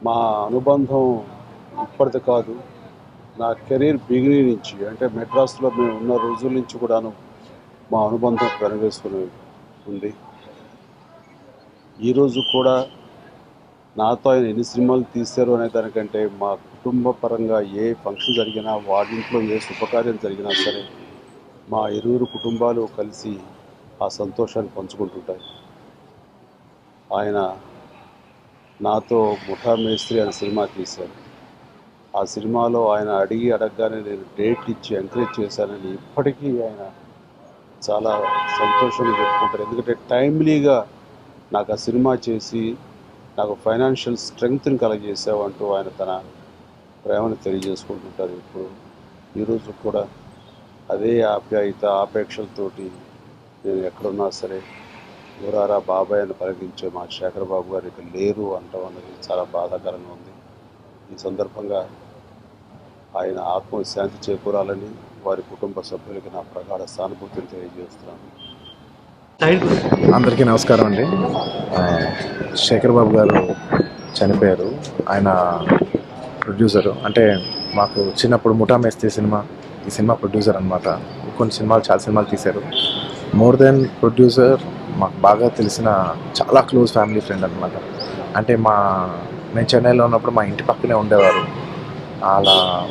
మా అనుబంధం ఇప్పటిది కాదు. నా కెరీర్ బిగినింగ్ నుంచి అంటే మెడ్రాస్‌లో మేము ఉన్న రోజుల నుంచి కూడాను మా అనుబంధం పెనవేసుకొని ఉంది. ఈరోజు కూడా నాతో ఆయన ఎన్ని సినిమాలు తీశారు అనే దానికంటే మా కుటుంబ పరంగా ఏ ఫంక్షన్ జరిగినా, వాళ్ళింట్లో ఏ శుభకార్యం జరిగినా సరే, మా ఇరువురు కుటుంబాలు కలిసి ఆ సంతోషాన్ని పంచుకుంటుంటాయి. ఆయన నాతో 'ముఠా మేస్త్రి' అనే సినిమా తీశారు. ఆ సినిమాలో ఆయన అడగగానే నేను డేట్లు ఇచ్చి ఎంకరేజ్ చేశానని ఇప్పటికీ ఆయన చాలా సంతోషంగా చెప్పుకుంటారు. ఎందుకంటే టైమ్లీగా నాకు ఆ సినిమా చేసి నాకు ఫైనాన్షియల్ స్ట్రెంగ్త్ని కలగజేసావు అంటూ ఆయన తన ప్రేమను తెలియజేసుకుంటుంటారు. ఇప్పుడు ఈరోజు కూడా అదే ఆప్యాయత ఆపేక్షలతోటి నేను ఎక్కడున్నా సరే ఊరారా బాబాయ్ అని పలకరించే మా శేఖర్ బాబు గారు ఇక లేరు అనడం అనేది చాలా బాధాకరంగా ఉంది. ఈ సందర్భంగా ఆయన ఆత్మశాంతి చేకూరాలని వారి కుటుంబ సభ్యులకి నా ప్రగాఢ సానుభూతిని తెలియజేస్తున్నాను. అందరికీ నమస్కారం అండి. శేఖర్ బాబు గారు చనిపోయారు. ఆయన ప్రొడ్యూసరు, అంటే మాకు చిన్నప్పుడు ముఠా మేస్త్రి ఈ సినిమా ప్రొడ్యూసర్ అనమాట. కొన్ని సినిమాలు, చాలా సినిమాలు తీశారు. మోర్ దెన్ ప్రొడ్యూసర్, మాకు బాగా తెలిసిన చాలా క్లోజ్ ఫ్యామిలీ ఫ్రెండ్ అనమాట. అంటే మేము చెన్నైలో ఉన్నప్పుడు మా ఇంటి పక్కనే ఉండేవారు. వాళ్ళ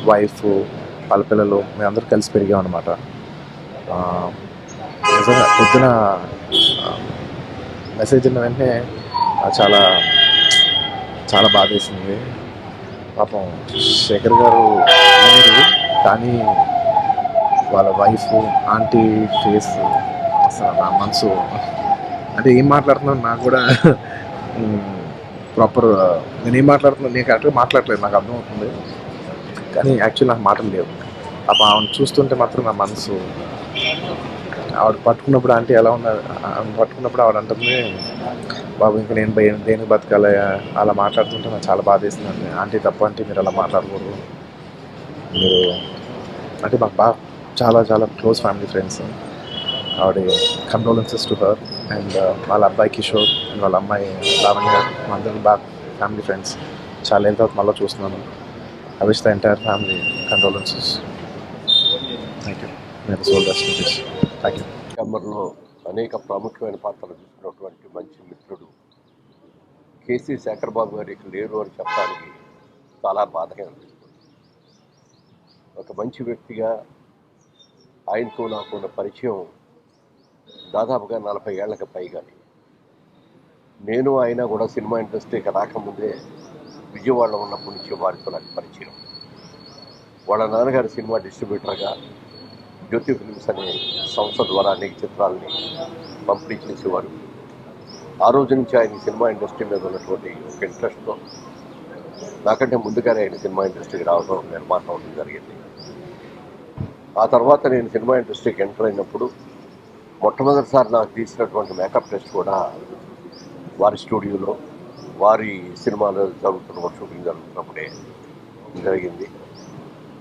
వైఫ్, వాళ్ళ పిల్లలు, మేమందరూ కలిసి పెరిగాం అనమాట. నిజంగా పొద్దున మెసేజ్ ఉన్న వెంటనే చాలా చాలా బాధ వేసింది. పాపం శేఖర్ గారు లేరు, కానీ వాళ్ళ వైఫ్, ఆంటీ ఫేస్ అసలు నా మనసు, అంటే ఏం మాట్లాడుతున్నాను నాకు కూడా ప్రాపర్ నేనేం మాట్లాడుతున్నాను, నేను కరెక్ట్గా మాట్లాడలేదు, నాకు అర్థమవుతుంది, కానీ యాక్చువల్ నాకు మాటలు లేవు. పాపం ఆవిడ చూస్తుంటే మాత్రం నా మనసు, ఆవిడ పట్టుకున్నప్పుడు ఆంటీ ఎలా ఉన్నారు, పట్టుకున్నప్పుడు ఆవిడ అంటుంది, బాబు ఇంకా నేను దేనికి బతకాలి, అలా మాట్లాడుతుంటే నాకు చాలా బాధ వేసిందండి. ఆంటీ తప్ప, అంటే మీరు అలా మాట్లాడకూడదు, మీరు అంటే మాకు బాగా చాలా చాలా క్లోజ్ ఫ్యామిలీ ఫ్రెండ్స్. ఆవిడ కండోలెన్సెస్ టు హర్ అండ్ వాళ్ళ అబ్బాయి కిషోర్ అండ్ వాళ్ళ అమ్మాయి లావణ్య, మా అందరం బాగా ఫ్యామిలీ ఫ్రెండ్స్. చాలా ఏళ్ళ తర్వాత మళ్ళీ చూస్తున్నాను. I wish the entire family condolences. Thank you. నేను soul rest in peace. Thank you. ఛాంబర్లో అనేక ప్రాముఖ్యమైన పాత్రలు చూసినటువంటి మంచి మిత్రుడు కేసీ శేఖర్ బాబు గారు ఇక్కడ లేరు అని చెప్పడానికి చాలా బాధగా అనిపిస్తుంది. ఒక మంచి వ్యక్తిగా ఆయనతో నాకున్న పరిచయం దాదాపుగా 40 ఏళ్లకు పైగా. నేను ఆయన కూడా సినిమా ఇండస్ట్రీకి రాకముందే విజయవాడలో ఉన్నప్పటి నుంచి వారితో నాకు పరిచయం. వాళ్ళ నాన్నగారి సినిమా డిస్ట్రిబ్యూటర్గా జ్యోతి ఫిల్మ్స్ అనే సంస్థ ద్వారా అనేక చిత్రాలని పంపిణీ చేసేవారు. ఆ రోజు నుంచి ఆయన సినిమా ఇండస్ట్రీ మీద ఉన్నటువంటి ఒక ఇంట్రెస్ట్తో నాకంటే ముందుగానే ఆయన సినిమా ఇండస్ట్రీకి రావడం, నిర్మాణం అవడం జరిగింది. ఆ తర్వాత నేను సినిమా ఇండస్ట్రీకి ఎంటర్ అయినప్పుడు మొట్టమొదటిసారి నాకు తీసినటువంటి మేకప్ టెస్ట్ కూడా వారి స్టూడియోలో, వారి సినిమాలో షూటింగ్ జరుగుతున్నప్పుడే జరిగింది.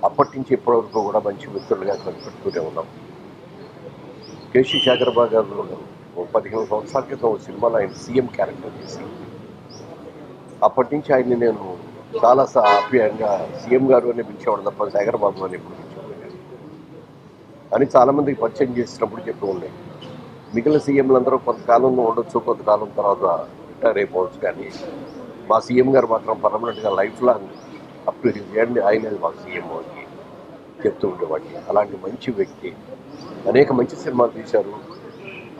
అప్పటి నుంచి ఇప్పటివరకు కూడా మంచి మిత్రులుగా కనిపెడుతూనే ఉన్నాం. కేసీ శేఖర్ బాబు గారు 15 సంవత్సరాల క్రితం సినిమాలో ఆయన సీఎం క్యారెక్టర్ చేసి, అప్పటి నుంచి ఆయన్ని నేను చాలా ఆప్యాయంగా సీఎం గారు అని పిలిచేవాడు తప్ప శేఖర్ బాబు అని ఎప్పుడు పిలిచేవాడు అని చాలామందికి పరిచయం చేసినప్పుడు చెప్తూ ఉన్నాయి. మిగిలిన సీఎంలందరూ కొంతకాలంలో ఉండొచ్చు, కొంతకాలం తర్వాత రిటైర్ అయిపోవచ్చు, కానీ మా సీఎం గారు మాత్రం పర్మనెంట్గా life long up to his end ఆయన మా సీఎం అని చెప్తూ ఉండేవాడిని. అలాంటి మంచి వ్యక్తి, అనేక మంచి సినిమాలు తీశారు.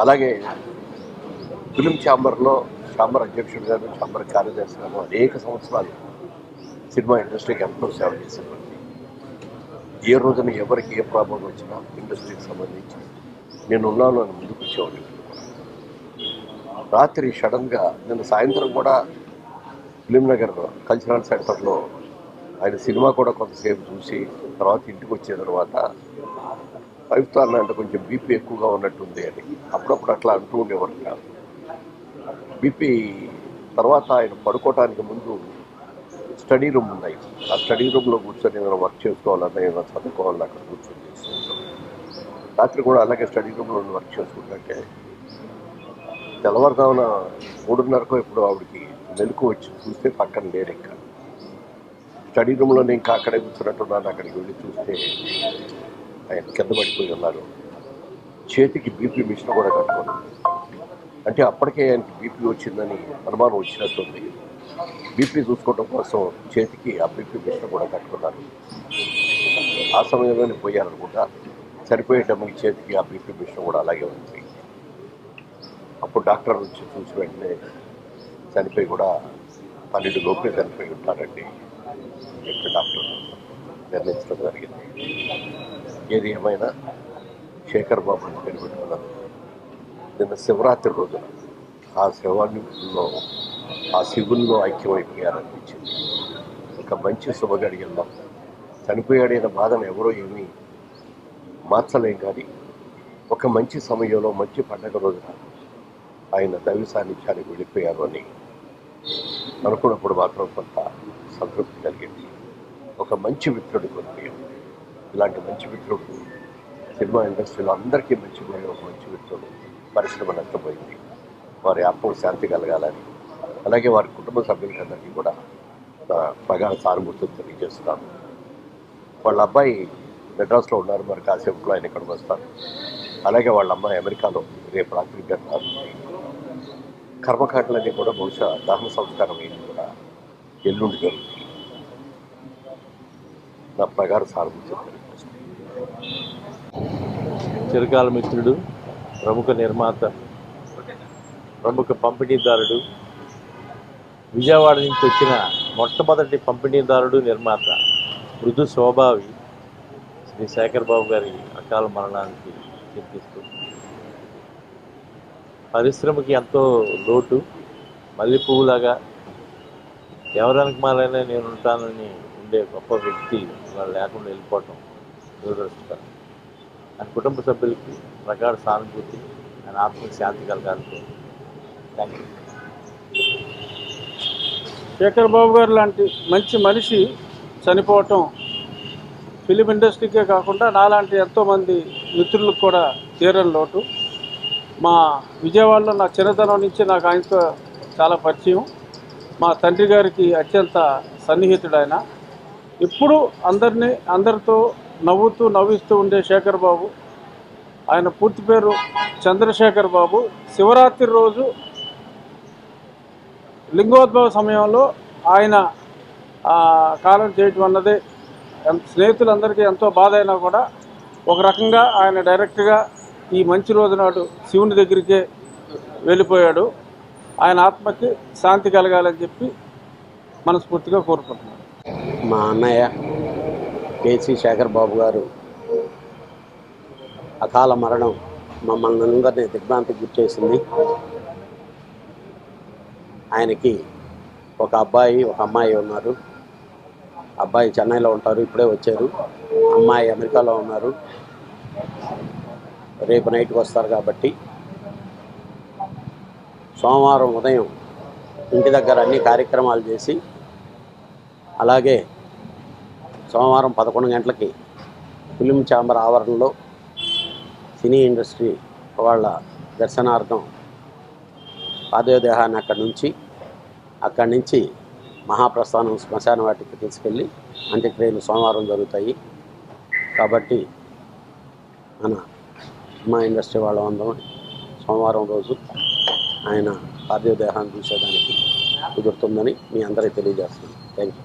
అలాగే ఫిలిం ఛాంబర్లో ఛాంబర్ అధ్యక్షుడు గారు, ఛాంబర్ కార్యదర్శి గారు అనేక సంవత్సరాలు సినిమా ఇండస్ట్రీకి ఎంతో సేవ చేసేవాడిని. ఏ రోజున ఎవరికి ఏ ప్రాబ్లం వచ్చినా ఇండస్ట్రీకి సంబంధించి నేను ఉన్నాను అని ముందుకు వచ్చేవాడిని. రాత్రి సడన్గా నిన్న సాయంత్రం కూడా ఫిలిం నగర్ కల్చరల్ సెంటర్లో ఆయన సినిమా కూడా కొంతసేపు చూసి తర్వాత ఇంటికి వచ్చిన తర్వాత వైఫ్తో అన్న కొంచెం బీపీ ఎక్కువగా ఉన్నట్టుంది అని అప్పుడప్పుడు అట్లా అంటూ ఉండేవారు కాదు. బీపీ తర్వాత ఆయన పడుకోవటానికి ముందు స్టడీ రూమ్ ఉన్నాయి, ఆ స్టడీ రూమ్లో కూర్చొని ఏదైనా వర్క్ చేసుకోవాలన్నా ఏదైనా చదువుకోవాలన్నా అక్కడ కూర్చొని చేస్తుంటాం. రాత్రి కూడా అలాగే స్టడీ రూమ్లో వర్క్ చేసుకుంటుంటే తెల్లవారుజామున 3:30కో ఇప్పుడు ఆవిడకి మెలకు వచ్చి చూస్తే పక్కన లేరు. ఇంకా స్టడీ రూమ్లో నేను ఇంకా అక్కడే కూర్చున్నట్టున్నాను. అక్కడికి వెళ్ళి చూస్తే ఆయన కింద పడిపోయి ఉన్నారు. చేతికి బీపీ మిషన్ కూడా కట్టుకున్నాను. అంటే అప్పటికే ఆయనకి బీపీ వచ్చిందని అనుమానం వచ్చినట్టుంది. బీపీ చూసుకోవడం కోసం చేతికి ఆ బీపీ మిషన్ కూడా కట్టుకున్నారు. ఆ సమయంలోనే పోయారనుకుంటా. చనిపోయేటప్పుడు చేతికి ఆ బీపీ మిషన్ కూడా అలాగే ఉంది. అప్పుడు డాక్టర్ వచ్చి చూసి వెంటనే చనిపోయి కూడా 12 లోపే చనిపోయి ఉంటారండి చెప్పి డాక్టర్ నిర్ణయించడం జరిగింది. ఏది ఏమైనా శేఖర్ బాబు అని పేరు పెట్టుకున్నారు. నిన్న శివరాత్రి రోజున ఆ శివాల్లో ఆ శివుల్లో ఐక్యమైపోయారనిపించింది. ఒక మంచి శుభగడియల్లో చనిపోయాడైన బాధను ఎవరో ఏమీ మార్చలేం, కానీ ఒక మంచి సమయంలో మంచి పండగ రోజున ఆయన దైవ సాన్నిధ్యానికి వెళ్ళిపోయారు అని అనుకున్నప్పుడు మాత్రం కొంత సంతృప్తి కలిగింది. ఒక మంచి మిత్రుడు కోల్పోయాం. ఇలాంటి మంచి మిత్రుడు సినిమా ఇండస్ట్రీలో అందరికీ మంచి పోయే ఒక మంచి మిత్రుడు పరిశ్రమ నష్టపోయింది. వారి ఆత్మకు శాంతి కలగాలని, అలాగే వారి కుటుంబ సభ్యులందరికీ కూడా ప్రగాఢ సానుభూతిని తెలియజేస్తున్నాను. వాళ్ళ అబ్బాయి మెడ్రాస్లో ఉన్నారు, మరి కాసేపులో ఆయన ఇక్కడికి వస్తారు. అలాగే వాళ్ళ అమ్మాయి అమెరికాలో రేపు రాత్రి గంటారు. కర్మకాండలన్నీ కూడా బహుశా దహన సంస్కారం అయింది కూడా ఎల్లుండి జరుగుతుంది. నా ప్రగాఢ సానుభూతి తెలియజేస్తాను. చిరకాల మిత్రుడు, ప్రముఖ నిర్మాత, ప్రముఖ పంపిణీదారుడు, విజయవాడ నుంచి వచ్చిన మొట్టమొదటి పంపిణీదారుడు, నిర్మాత, మృదు స్వభావి శ్రీ శేఖర్ బాబు గారి అకాల మరణానికి చింతిస్తూ పరిశ్రమకి ఎంతో లోటు, మల్లె పువ్వులాగా ఎవరనుకుమారైనా నేను ఉంటానని ఉండే గొప్ప వ్యక్తి వాళ్ళు లేకుండా వెళ్ళిపోవటం దురదృష్టకరం. ఆయన కుటుంబ సభ్యులకి ప్రగాఢ సానుభూతి, ఆయన ఆత్మకు శాంతి కలగాలి. Thank you. శేఖర్ బాబు గారు లాంటి మంచి మనిషి చనిపోవటం ఫిలిం ఇండస్ట్రీకే కాకుండా నాలాంటి ఎంతోమంది మిత్రులకు కూడా తీరని లోటు. మా విజయవాడలో నా చిన్నతనం నుంచి నాకు ఆయనతో చాలా పరిచయం. మా తండ్రి గారికి అత్యంత సన్నిహితుడు ఆయన. ఎప్పుడు అందరితో నవ్విస్తూ ఉండే శేఖర్ బాబు. ఆయన పూర్తి పేరు చంద్రశేఖర్ బాబు. శివరాత్రి రోజు లింగోద్భవ సమయంలో ఆయన కాలం చేయటం అన్నదే స్నేహితులందరికీ ఎంతో బాధ అయినా కూడా ఒక రకంగా ఆయన డైరెక్ట్గా ఈ మంచి రోజు నాడు శివుని దగ్గరికే వెళ్ళిపోయాడు. ఆయన ఆత్మకి శాంతి కలగాలని చెప్పి మనస్ఫూర్తిగా కోరుకుంటున్నాను. మా అన్నయ్య కేసీ శేఖర్ బాబు గారు అకాల మరణం మమ్మల్ని అందరినీ దిగ్భ్రాంతికి గుర్చేసింది. ఆయనకి ఒక అబ్బాయి, ఒక అమ్మాయి ఉన్నారు. అబ్బాయి చెన్నైలో ఉంటారు, ఇప్పుడే వచ్చారు. అమ్మాయి అమెరికాలో ఉన్నారు, రేపు నైట్కి వస్తారు. కాబట్టి సోమవారం ఉదయం ఇంటి దగ్గర అన్ని కార్యక్రమాలు చేసి, అలాగే సోమవారం 11 గంటలకి ఫిలిం ఛాంబర్ ఆవరణలో సినీ ఇండస్ట్రీ వాళ్ళ దర్శనార్థం పాదోదేహాన్ని అక్కడి నుంచి మహాప్రస్థానం శ్మశాన వాటికి తీసుకెళ్ళి అంత్యక్రియలు సోమవారం జరుగుతాయి. కాబట్టి మన సినిమా ఇండస్ట్రీ వాళ్ళ అందరం సోమవారం రోజు ఆయన పార్థివ దేహాన్ని చూసేదానికి కుదురుతుందని మీ అందరికీ తెలియజేస్తున్నాను. Thank you.